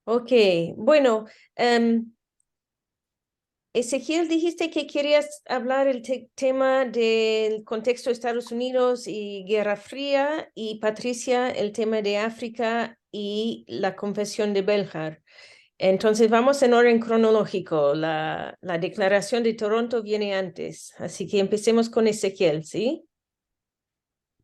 Ok, bueno, em, Ezequiel, dijiste que querías hablar el tema del contexto de Estados Unidos y Guerra Fría, y Patricia, el tema de África y la Confesión de Beljar. Entonces vamos en orden cronológico. La Declaración de Toronto viene antes, así que empecemos con Ezequiel, ¿sí?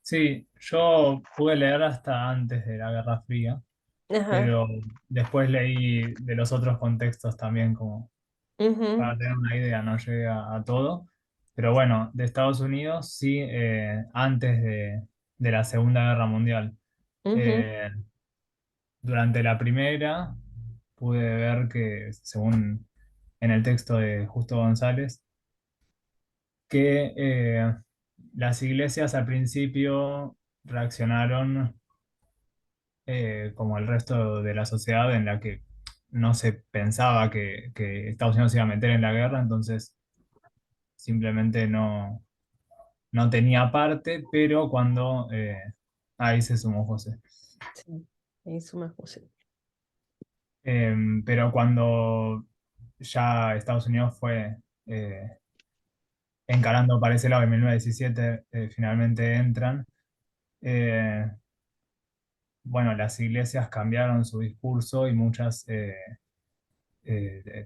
Sí, yo pude leer hasta antes de la Guerra Fría, Ajá. pero después leí de los otros contextos también como Ujú, para tener una idea, no llegué a todo. Pero bueno, de Estados Unidos sí, antes de la Segunda Guerra Mundial. ujú, Eh, Durante la primera pude ver que, según en el texto de Justo González, que las iglesias al principio reaccionaron como el resto de la sociedad en la que no se pensaba que Estados Unidos se iba a meter en la guerra, entonces simplemente no tenía parte, pero cuando ahí se sumó José. sí, eso más José. Pero cuando ya Estados Unidos fue encarando para ese lado en 1917, finalmente entran. eh, bueno, las iglesias cambiaron su discurso y muchas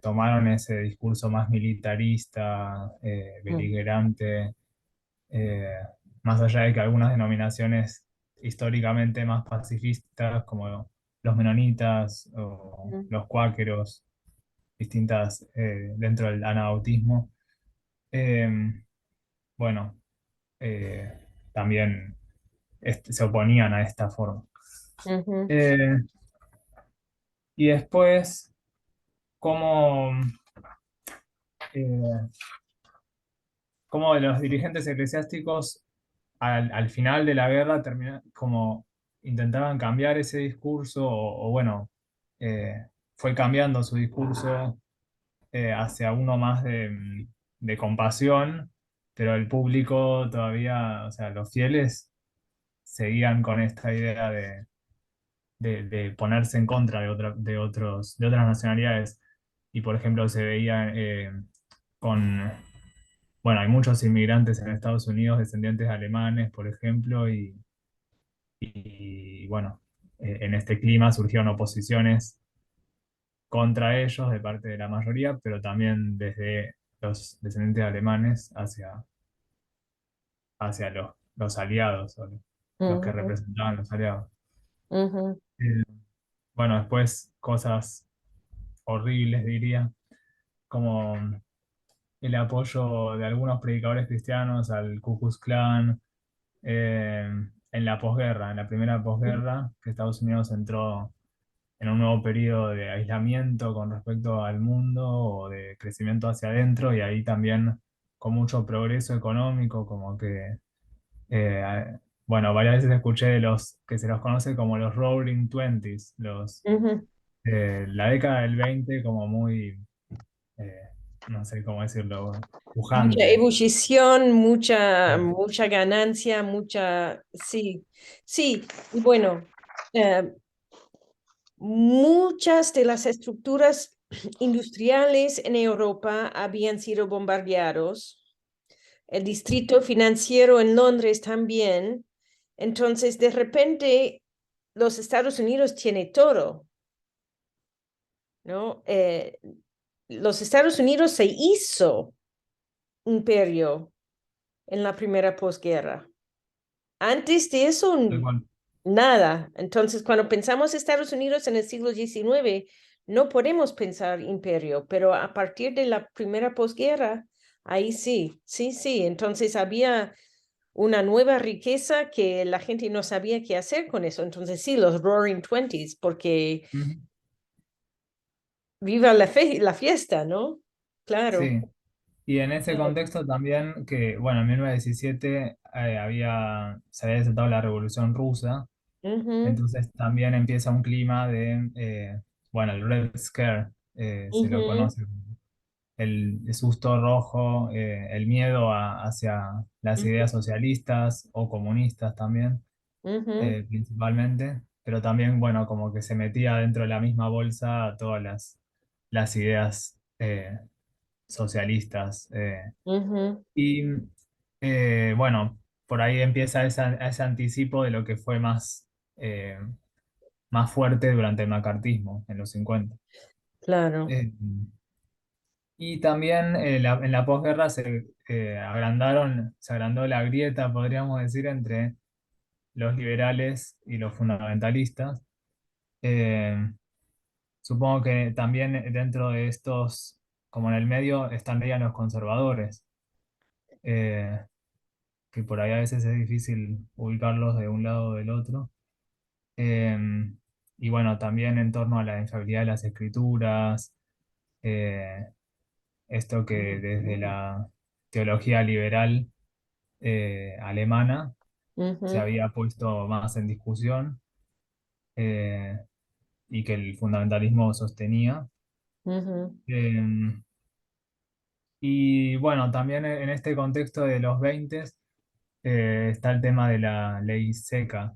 tomaron ese discurso más militarista, Mm, beligerante, eh, más allá de que algunas denominaciones históricamente más pacifistas, como los menonitas o mm, los cuáqueros, distintas dentro del anabautismo, eh, bueno, también se oponían a esta forma. ujú, Eh, y después, cómo, eh, cómo los dirigentes eclesiásticos al final de la guerra como intentaban cambiar ese discurso o bueno, fue cambiando su discurso hacia uno más de compasión, pero el público todavía, o sea, los fieles seguían con esta idea de ponerse en contra de otras nacionalidades. Y por ejemplo, se veía con, bueno, hay muchos inmigrantes en Estados Unidos, descendientes de alemanes, por ejemplo, y bueno, en este clima surgieron oposiciones contra ellos de parte de la mayoría, pero también desde los descendientes alemanes hacia los aliados, o los que ujú, representaban los aliados. ujú, Eh, bueno, después cosas horribles, diría, como el apoyo de algunos predicadores cristianos al Ku Klux Klan eh, en la posguerra, en la primera posguerra, que Estados Unidos entró en un nuevo periodo de aislamiento con respecto al mundo o de crecimiento hacia adentro y ahí también con mucho progreso económico, como que, bueno, varias veces escuché de los que se los conoce como los Roaring Twenties, ujú. la década del 20 como muy, eh, no sé cómo decirlo, Mucha pujante. ebullición, mucha ganancia, sí, sí, y bueno, eh, muchas de las estructuras industriales en Europa habían sido bombardeados, el distrito financiero en Londres también, entonces de repente los Estados Unidos tiene todo, ¿no? Los Estados Unidos se hizo imperio en la primera posguerra. Antes de eso, Tal cual. nada. Entonces, cuando pensamos Estados Unidos en el siglo XIX, no podemos pensar imperio, pero a partir de la primera posguerra, ahí sí, sí, sí. Entonces había una nueva riqueza que la gente no sabía qué hacer con eso. Entonces sí, los Roaring Twenties, porque Ujú. viva la fiesta, ¿no? Claro. Sí. Y en ese Claro. contexto también que, bueno, en 1917 se había desatado la Revolución Rusa, Ujú, entonces también empieza un clima de, bueno, el Red Scare, se lo ujú, conoce, el susto rojo, el miedo hacia las ujú, ideas socialistas o comunistas también, ujú, principalmente. pero también, bueno, como que se metía dentro de la misma bolsa todas las ideas socialistas. Ujú, Y bueno, por ahí empieza ese anticipo de lo que fue eh, más fuerte durante el macartismo en los 50. claro. Eh, y también en la posguerra se agrandó la grieta, podríamos decir, entre los liberales y los fundamentalistas. Eh, Supongo que también dentro de estos, como en el medio, estarían los conservadores, eh, que por ahí a veces es difícil ubicarlos de un lado o del otro. Eh, y bueno, también en torno a la infiabilidad de las escrituras, eh, esto que desde la teología liberal alemana se Ujú, había puesto más en discusión, eh, y que el fundamentalismo sostenía. ujú, Eh, y bueno, también en este contexto de los 20 está el tema de la ley seca,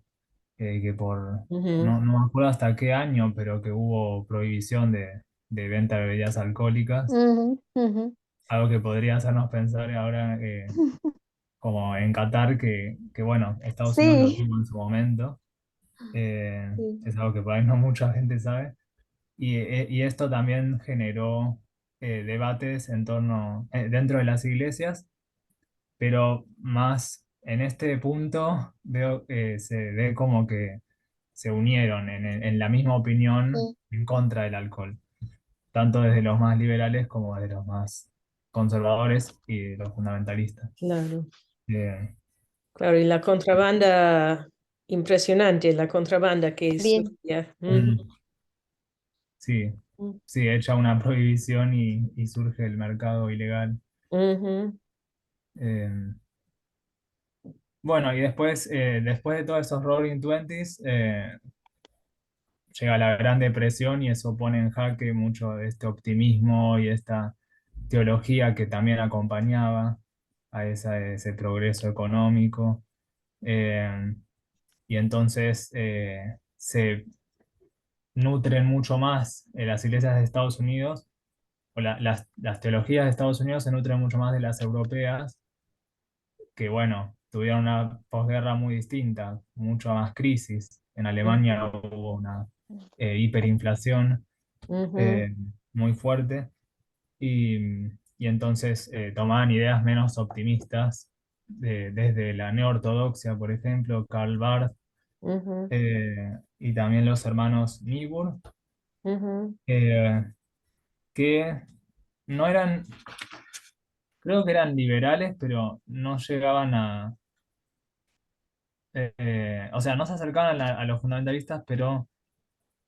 que ujú, no me acuerdo hasta qué año, pero que hubo prohibición de venta de bebidas alcohólicas, Ujú, ujú. algo que podría hacernos pensar ahora, como en Qatar, que bueno, Estados Unidos lo Sí, tuvo en su momento. sí. Es algo que por ahí no mucha gente sabe. Y esto también generó debates en torno, dentro de las iglesias, pero más en este punto veo que se ve como que se unieron en la misma opinión Sí. en contra del alcohol, tanto desde los más liberales como desde los más conservadores y de los fundamentalistas. claro. Eh, Claro, y la contrabanda, impresionante, la contrabanda que Bien. surgía. Ujú, mm, sí, sí, echa una prohibición y surge el mercado ilegal. ujú, Eh, bueno, y después de todos esos Roaring Twenties, llega la Gran Depresión y eso pone en jaque mucho de este optimismo y esta teología que también acompañaba a ese progreso económico. Eh, y entonces se nutren mucho más las iglesias de Estados Unidos, o las teologías de Estados Unidos se nutren mucho más de las europeas, que bueno, tuvieron una posguerra muy distinta, mucho más crisis. En Alemania ujú, hubo una hiperinflación ujú, eh, muy fuerte y entonces tomaban ideas menos optimistas desde la neoortodoxia, por ejemplo, Karl Barth, ujú, y también los hermanos Niebuhr, ujú. eh, que no eran, creo que eran liberales, pero no llegaban o sea, no se acercaban a los fundamentalistas, pero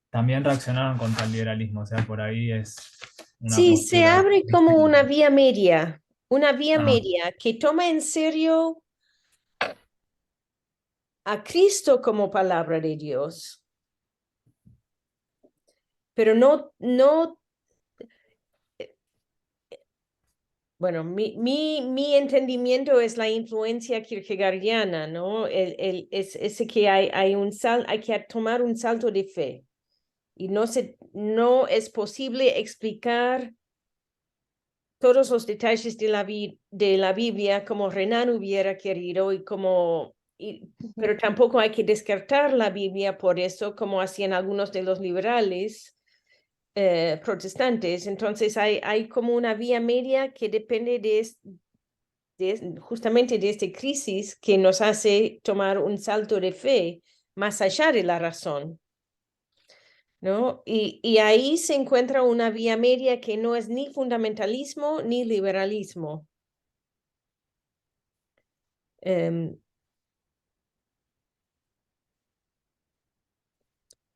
también reaccionaron contra el liberalismo, o sea, por ahí es una Sí, se postura abre como distinta. una vía Ajá. media que toma en serio a Cristo como palabra de Dios, pero no, bueno, mi entendimiento es la influencia kierkegaardiana, ¿no? Es ese que hay que tomar un salto de fe y no es posible explicar todos los detalles de la Biblia como Renan hubiera querido Ujú. pero tampoco hay que descartar la Biblia por eso, como hacían algunos de los liberales protestantes. Entonces hay como una vía media que depende justamente de esta crisis que nos hace tomar un salto de fe más allá de la razón, ¿no? Y ahí se encuentra una vía media que no es ni fundamentalismo ni liberalismo. Em,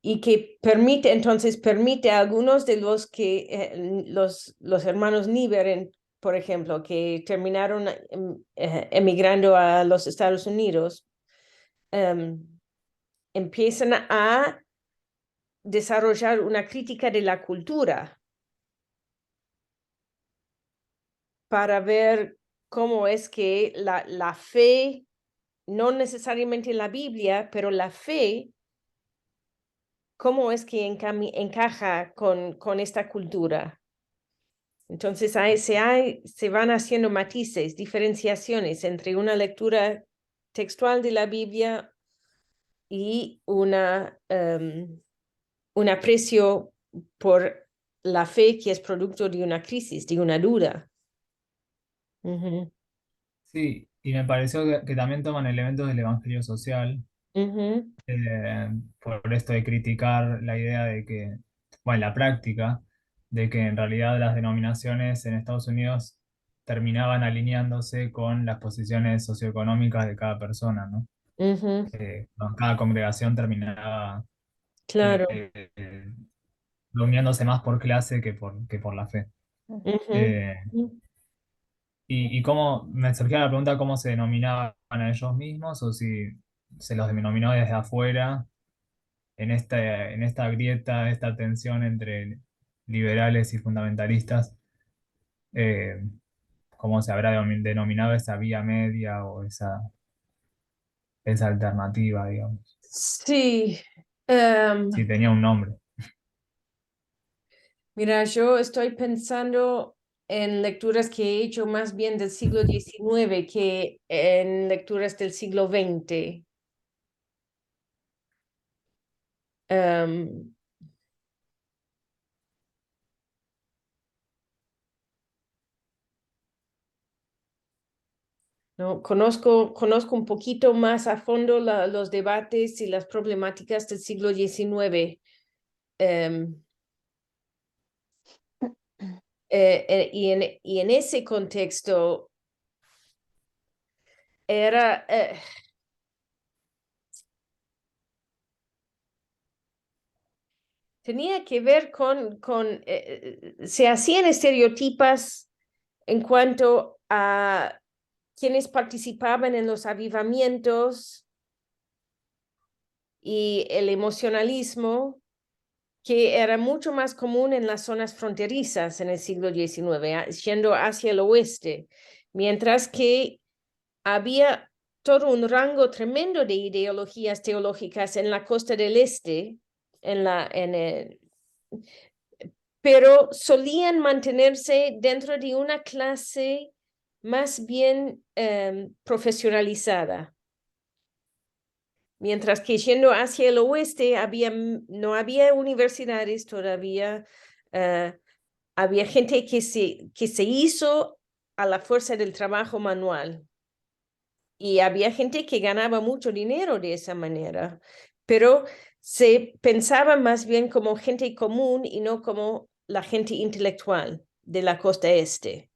y que permite a algunos de los hermanos Niebuhr, por ejemplo, que terminaron emigrando a los Estados Unidos, em, empiezan a desarrollar una crítica de la cultura para ver cómo es que la fe, no necesariamente la Biblia, pero la fe cómo es que encaja con esta cultura. Entonces se van haciendo matices, diferenciaciones entre una lectura textual de la Biblia y un aprecio por la fe que es producto de una crisis, de una duda. Ujú, Sí, y me pareció que también toman elementos del evangelio social, ujú, eh, por esto de criticar la idea de que, bueno, la práctica, de que en realidad las denominaciones en Estados Unidos terminaban alineándose con las posiciones socioeconómicas de cada persona, ¿no? ujú, Cada congregación terminaba claro. eh, reuniéndose más por clase que por la fe. Ujú, Eh, ujú. y cómo me surgía la pregunta cómo se denominaban a ellos mismos o si se los denominó desde afuera en esta grieta, esta tensión entre liberales y fundamentalistas, eh, cómo se habrá denominado esa vía media o esa alternativa, digamos, Sí, si tenía un nombre. mira, yo estoy pensando en lecturas que he hecho más bien del siglo XIX que en lecturas del siglo XX. Em, ¿No? Conozco un poquito más a fondo los debates y las problemáticas del siglo XIX. em, y en ese contexto era, tenía que ver se hacían estereotipas en cuanto a quienes participaban en los avivamientos y el emocionalismo, que era mucho más común en las zonas fronterizas en el siglo XIX, yendo hacia el oeste, mientras que había todo un rango tremendo de ideologías teológicas en la costa del este, pero solían mantenerse dentro de una clase más bien profesionalizada. Mientras que yendo hacia el oeste no había universidades todavía, había gente que se hizo a la fuerza del trabajo manual y había gente que ganaba mucho dinero de esa manera, pero se pensaba más bien como gente común y no como la gente intelectual de la costa este.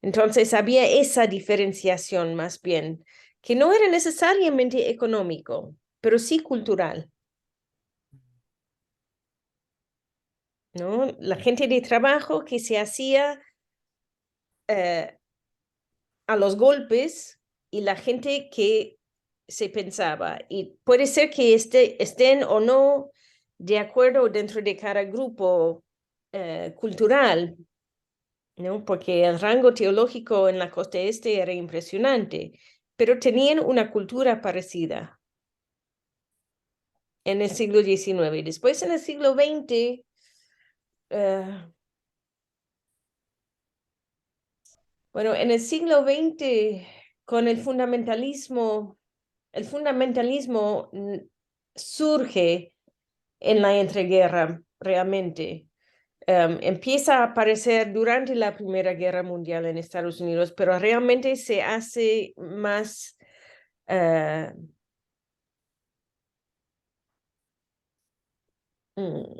Entonces había esa diferenciación más bien, que no era necesariamente económico, pero sí cultural, ¿no? La gente de trabajo que se hacía eh, a los golpes y la gente que se pensaba. Y puede ser que estén o no de acuerdo dentro de cada grupo cultural, ¿no? Porque el rango teológico en la costa este era impresionante, pero tenían una cultura parecida en el siglo XIX. Después en el siglo XX, eh, bueno, en el siglo XX, con el fundamentalismo surge en la entreguerra realmente. Empieza a aparecer durante la Primera Guerra Mundial en Estados Unidos, pero realmente se hace más, eh, mm,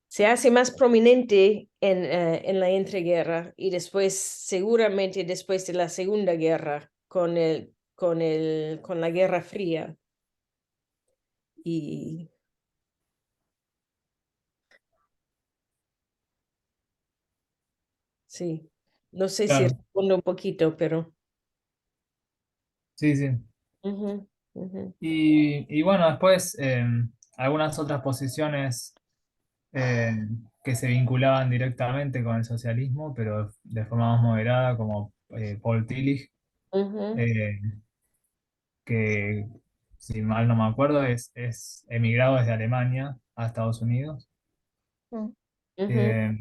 se hace más prominente en la entreguerra y después, seguramente después de la Segunda Guerra, con la Guerra Fría. Y sí, no sé si Claro, respondo un poquito, pero... sí, sí. Ujú, ujú, Y bueno, después algunas otras posiciones eh, que se vinculaban directamente con el socialismo, pero de forma más moderada, como Paul Tillich, ujú, eh, que si mal no me acuerdo, es emigrado desde Alemania a Estados Unidos. Mm. Ujú, eh,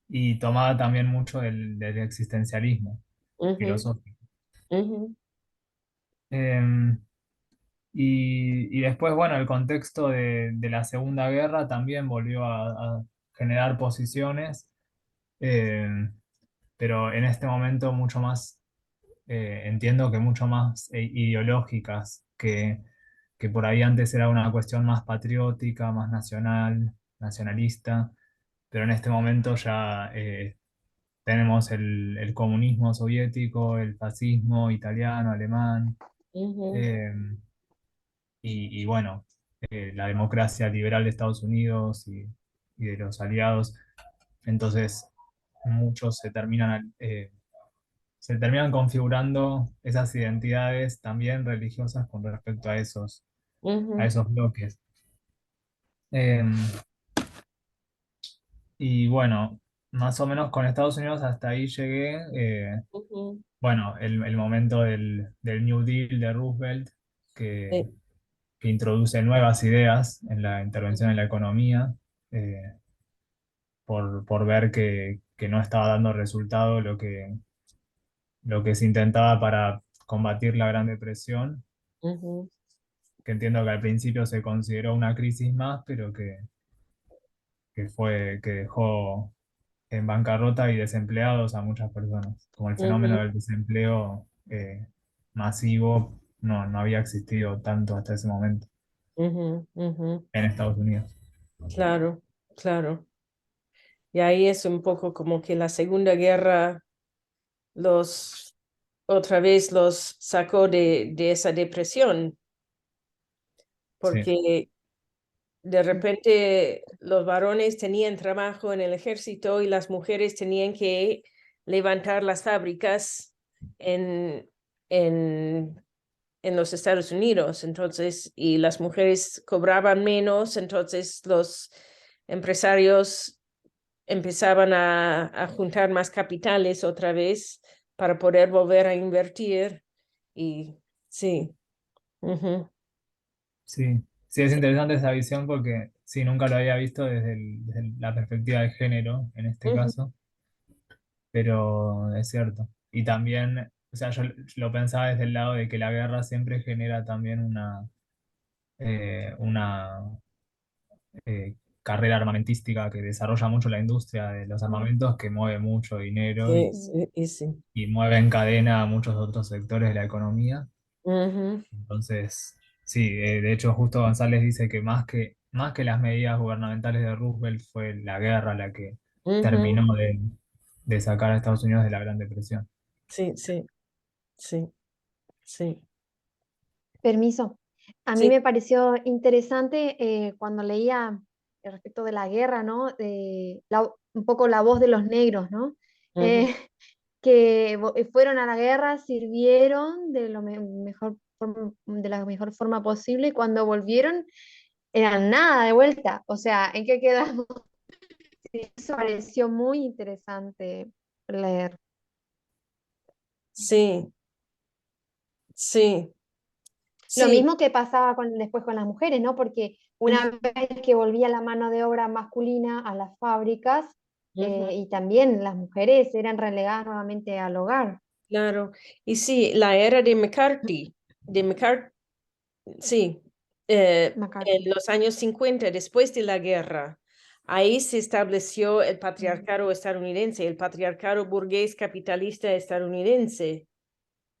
y tomaba también mucho del existencialismo ujú, filosófico. ujú, Eh, y después, bueno, el contexto de la Segunda Guerra también volvió a generar posiciones, eh, pero en este momento mucho más, entiendo que mucho más ideológicas, que por ahí antes era una cuestión más patriótica, más nacional, nacionalista, pero en este momento ya tenemos el comunismo soviético, el fascismo italiano, alemán. ujú, eh, y bueno, la democracia liberal de Estados Unidos y de los aliados. Entonces, muchos se terminan configurando esas identidades también religiosas con respecto a ujú, esos bloques. Eh, y bueno, más o menos con Estados Unidos hasta ahí llegué. ujú. Bueno, el momento del New Deal de Roosevelt, que, Sí, que introduce nuevas ideas en la intervención en la economía. eh, por ver que no estaba dando resultado lo que se intentaba para combatir la Gran Depresión, ujú, que entiendo que al principio se consideró una crisis más, pero que dejó en bancarrota y desempleados a muchas personas, como el fenómeno ujú, del desempleo masivo no había existido tanto hasta ese momento ujú, ujú. en Estados Unidos. Claro, claro. Y ahí es un poco como que la Segunda Guerra los otra vez los sacó de esa depresión, Sí, porque de Mm. repente los varones tenían trabajo en el ejército y las mujeres tenían que levantar las fábricas en, en, en los Estados Unidos. Entonces, y las mujeres cobraban menos, entonces los empresarios empezaban a juntar más capitales otra vez para poder volver a invertir. Y sí. Ujú, sí, sí, es sí, interesante esa visión porque sí, nunca lo había visto desde la perspectiva de género, en este ujú, caso, pero es cierto. Y también, o sea, yo lo pensaba desde el lado de que la guerra siempre genera también una carrera armamentística que desarrolla mucho la industria de los Mm. armamentos, que mueve mucho dinero sí, Mm. sí, y sí. y mueve en cadena a muchos otros sectores de la economía. Ujú, Entonces, sí, de hecho justo González dice que más que las medidas gubernamentales de Roosevelt fue la guerra la que ujú, terminó de sacar a Estados Unidos de la Gran Depresión. sí, sí, sí, sí, Permiso. A mí sí. me pareció interesante cuando leía respecto de la guerra, ¿no? Un poco la voz de los negros, ¿no? Ujú, Eh, que fueron a la guerra, sirvieron de de la mejor forma posible y cuando volvieron eran nada de vuelta. O sea, ¿en qué quedamos? Sí, eso pareció muy interesante leer. sí, sí, Lo sí. mismo que pasaba después con las mujeres, ¿no? Porque Ujú, una vez que volvía la mano de obra masculina a las fábricas, ujú, y también las mujeres eran relegadas nuevamente al hogar. claro. Y sí, la era de McCarthy, sí, McCarthy. en los años 50 después de la guerra, ahí se estableció el Mm. patriarcado estadounidense, el patriarcado burgués capitalista estadounidense,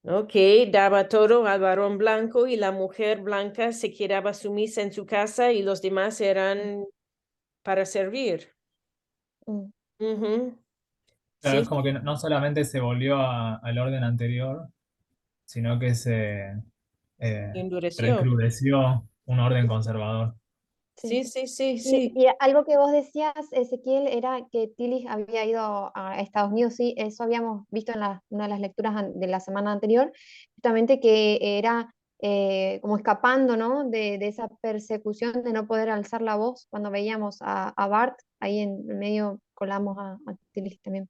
¿no? Que daba todo al varón blanco y la mujer blanca se quedaba sumisa en su casa y los demás eran para servir. Mm. Ujú, Claro, sí, es como que no solamente se volvió al orden anterior, sino que se endureció. recrudeció un orden conservador. Sí. Sí, sí, sí, Y, sí. y algo que vos decías, Ezequiel, era que Tillich había ido a Estados Unidos, sí, eso habíamos visto en una de las lecturas de la semana anterior, justamente que era como escapando, ¿no? De esa persecución de no poder alzar la voz cuando veíamos a Bart, ahí en medio colamos a Tillich también.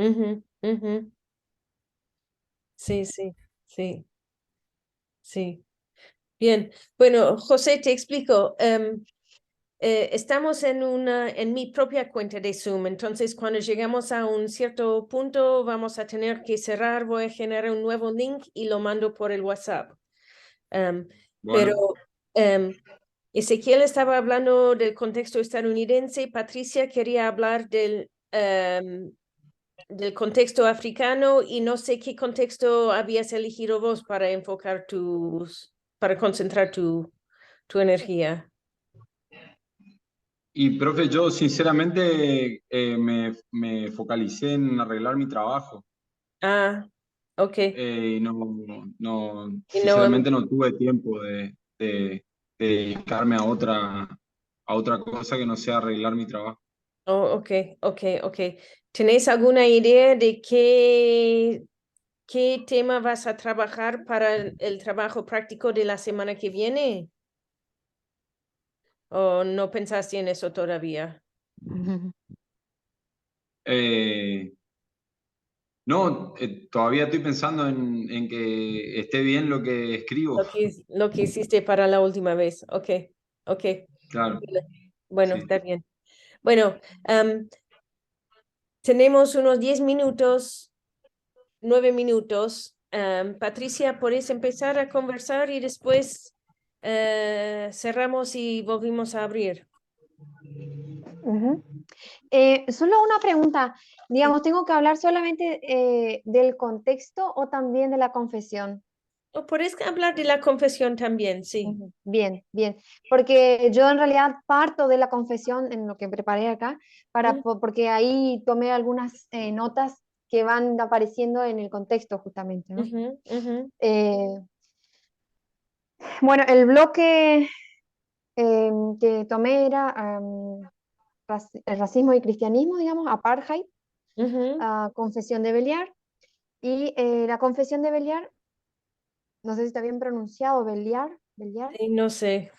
Ujú, ujú, sí, sí, sí, sí. Bien, bueno, José, te explico. Estamos en mi propia cuenta de Zoom, entonces cuando llegamos a un cierto punto vamos a tener que cerrar, voy a generar un nuevo link y lo mando por el WhatsApp. Pero Bueno, Ezequiel estaba hablando del contexto estadounidense, Patricia quería hablar del contexto africano y no sé qué contexto habías elegido vos para enfocar para concentrar tu energía. y profe, yo sinceramente me focalicé en arreglar mi trabajo. Ah, ok. No, Y no, sinceramente no tuve tiempo de dedicarme a otra cosa que no sea arreglar mi trabajo. oh, ok. ¿Tenéis alguna idea de qué tema vas a trabajar para el trabajo práctico de la semana que viene? ¿O no pensaste en eso todavía? Eh, no, todavía estoy pensando en que esté bien lo que escribo. Lo que hiciste para la última vez. Ok. Claro, Bueno, sí. está bien. Bueno, tenemos unos 10 minutos, 9 minutos. Patricia, ¿puedes empezar a conversar y después cerramos y volvimos a abrir? Ujú. Solo una pregunta, digamos, ¿tengo que hablar solamente del contexto o también de la confesión? ¿O puedes hablar de la confesión también? Sí. Ujú. Bien, bien, porque yo en realidad parto de la confesión en lo que preparé acá, Mm, porque ahí tomé algunas notas que van apareciendo en el contexto justamente, ¿no? ujú. Eh, bueno, el bloque que tomé era el racismo y cristianismo, digamos, apartheid, Ujú. confesión de Béliard, y la confesión de Béliard, no sé si está bien pronunciado, Béliard. Sí, no sé.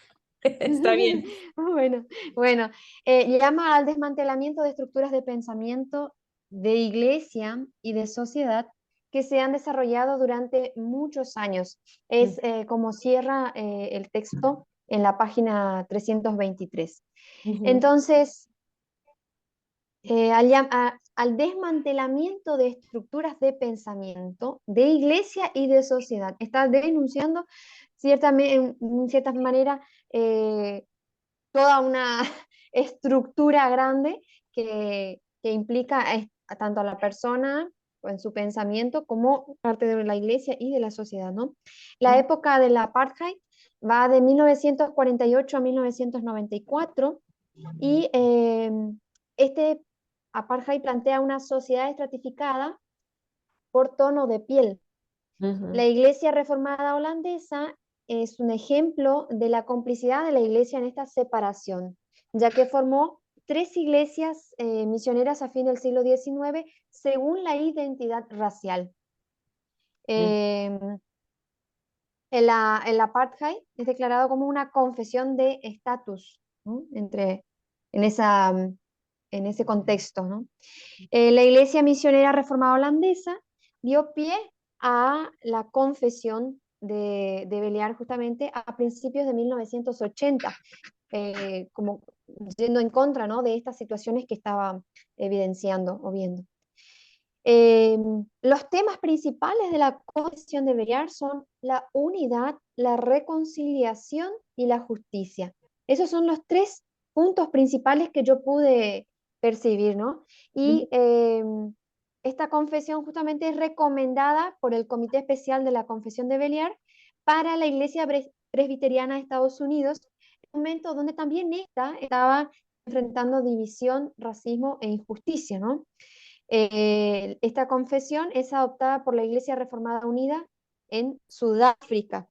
Está bien. Bueno, bueno, llama al desmantelamiento de estructuras de pensamiento de iglesia y de sociedad que se han desarrollado durante muchos años. Es como cierra el texto en la página 323. Ujú, Entonces, al desmantelamiento de estructuras de pensamiento de iglesia y de sociedad. Está denunciando en cierta manera toda una estructura grande que implica tanto a la persona en su pensamiento como parte de la iglesia y de la sociedad, ¿no? La ujú, época del apartheid va de 1948 a 1994 y este apartheid plantea una sociedad estratificada por tono de piel. ujú, La Iglesia Reformada Holandesa es un ejemplo de la complicidad de la Iglesia en esta separación, ya que formó tres iglesias misioneras a fin del siglo XIX según la identidad racial. ujú, Eh, el apartheid es declarado como una confesión de estatus, ¿no? En, esa, en ese contexto, ¿no? La Iglesia Misionera Reformada Holandesa dio pie a la confesión de Béliard justamente a principios de 1980, como yendo en contra, ¿no?, de estas situaciones que estaba evidenciando o viendo. Los temas principales de la confesión de Béliard son la unidad, la reconciliación y la justicia. Esos son los tres puntos principales que yo pude percibir, ¿no? ujú, Y esta confesión justamente es recomendada por el Comité Especial de la Confesión de Béliard para la Iglesia Presbiteriana de Estados Unidos, en un momento donde también estaba enfrentando división, racismo e injusticia, ¿no? Esta confesión es adoptada por la Iglesia Reformada Unida en Sudáfrica,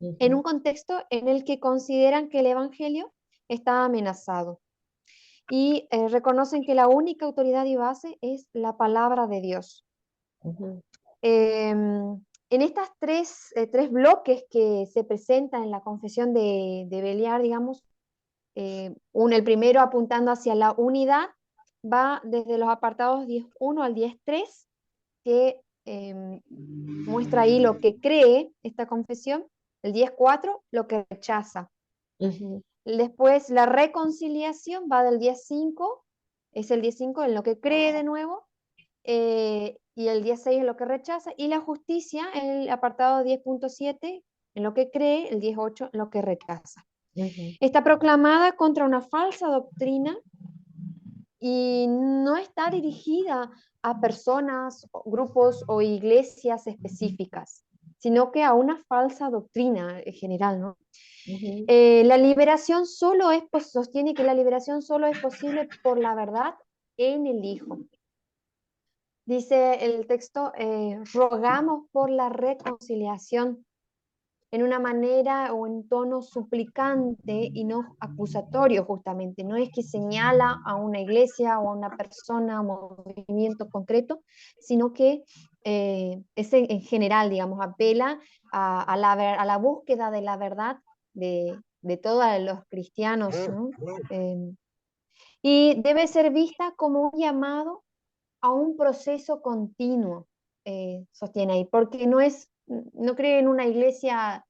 en ujú, un contexto en el que consideran que el Evangelio está amenazado y reconocen que la única autoridad y base es la palabra de Dios. ujú, En estas tres bloques que se presentan en la confesión de Béliard, digamos, el primero apuntando hacia la unidad, va desde los apartados 10.1 al 10.3, que muestra ahí lo que cree esta confesión. El 10.4, lo que rechaza. Ujú. Después la reconciliación va del 10.5, es el 10.5 en lo que cree de nuevo, y el 10.6 en lo que rechaza, y la justicia en el apartado 10.7 en lo que cree, el 10.8 en lo que rechaza. Ujú. Está proclamada contra una falsa doctrina y no está dirigida a personas, grupos o iglesias específicas, sino que a una falsa doctrina en general, ¿no? Ujú. La liberación solo sostiene que la liberación solo es posible por la verdad en el Hijo. Dice el texto, rogamos por la reconciliación en una manera o en tono suplicante y no acusatorio justamente. No es que señala a una iglesia o a una persona, a un movimiento concreto, sino que es en general, digamos, apela a la búsqueda de la verdad de todos los cristianos, ¿no? Y debe ser vista como un llamado a un proceso continuo, sostiene ahí, porque no cree en una iglesia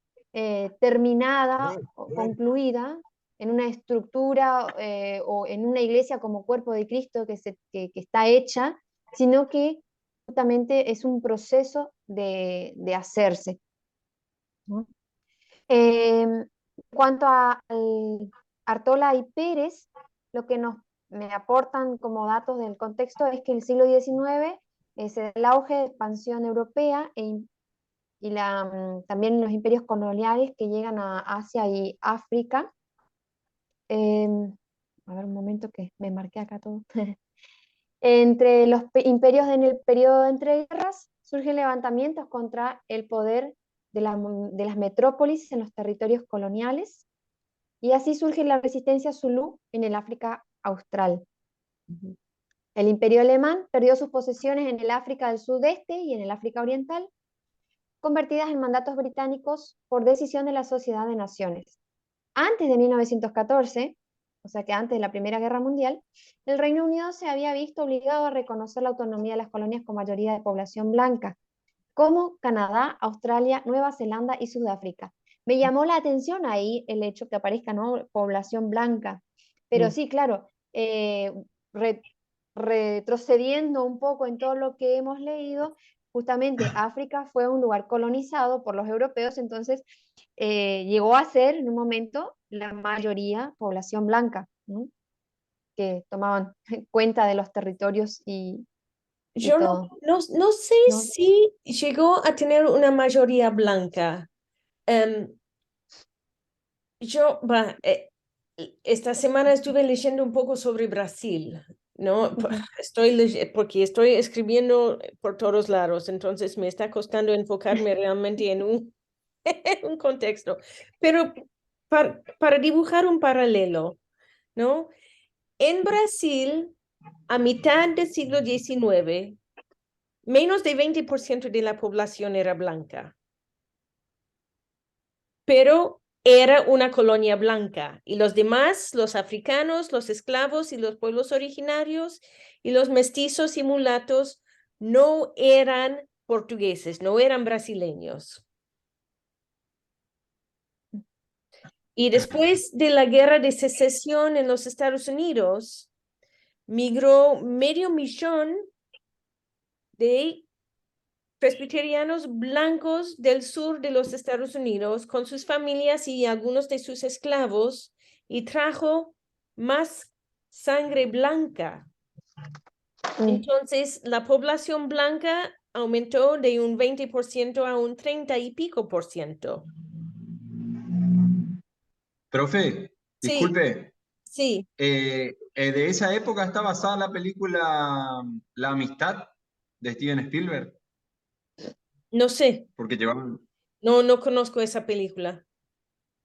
terminada o concluida, en una estructura o en una iglesia como cuerpo de Cristo que está hecha, sino que justamente es un proceso de hacerse, ¿no? En cuanto a Artola y Pérez, lo que me aportan como datos del contexto es que el siglo XIX es el auge de expansión europea y también los imperios coloniales que llegan a Asia y África. A ver un momento que me marqué acá todo. Entre los imperios en el periodo de entreguerras surgen levantamientos contra el poder de las metrópolis en los territorios coloniales, y así surge la resistencia zulú en el África austral. El imperio alemán perdió sus posesiones en el África del sudeste y en el África oriental, convertidas en mandatos británicos por decisión de la Sociedad de Naciones. Antes de 1914, o sea que antes de la Primera Guerra Mundial, el Reino Unido se había visto obligado a reconocer la autonomía de las colonias con mayoría de población blanca, como Canadá, Australia, Nueva Zelanda y Sudáfrica. Me llamó la atención ahí el hecho que aparezca, ¿no?, población blanca. Pero sí, claro, retrocediendo un poco en todo lo que hemos leído, justamente África fue un lugar colonizado por los europeos, entonces llegó a ser en un momento la mayoría población blanca, ¿no?, que tomaban cuenta de los territorios y Yo todo, no sé ¿no? si llegó a tener una mayoría blanca. Em, esta semana estuve leyendo un poco sobre Brasil, ¿no? Porque estoy escribiendo por todos lados, entonces me está costando enfocarme realmente en un contexto. Pero para dibujar un paralelo, ¿no? En Brasil, a mitad del siglo XIX, menos de 20% de la población era blanca, pero era una colonia blanca y los demás, los africanos, los esclavos y los pueblos originarios y los mestizos y mulatos no eran portugueses, no eran brasileños. Y después de la guerra de secesión en los Estados Unidos, migró 500,000 de presbiterianos blancos del sur de los Estados Unidos con sus familias y algunos de sus esclavos y trajo más sangre blanca. Entonces, la población blanca aumentó de un 20% a un 30 y pico por ciento. Profe, Sí, disculpe, sí, de esa época está basada la película La Amistad de Steven Spielberg, no sé, porque llevaban... no conozco esa película.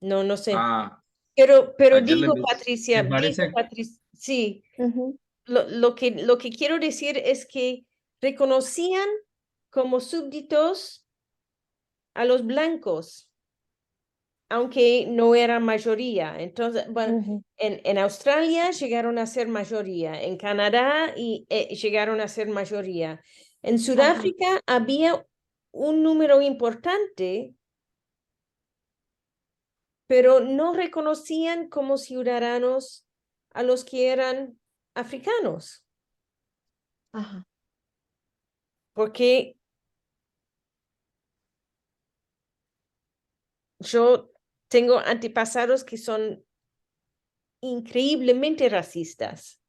No sé. Ah, Pero ayer le digo, empecé. Me Patricia, parece, sí, Ujú. lo que quiero decir es que reconocían como súbditos a los blancos, aunque no era mayoría. Entonces, bueno, Ujú. en Australia llegaron a ser mayoría, en Canadá llegaron a ser mayoría. En Ajá. Sudáfrica había un número importante pero no reconocían como ciudadanos a los que eran africanos, Ajá. porque yo tengo antepasados que son increíblemente racistas.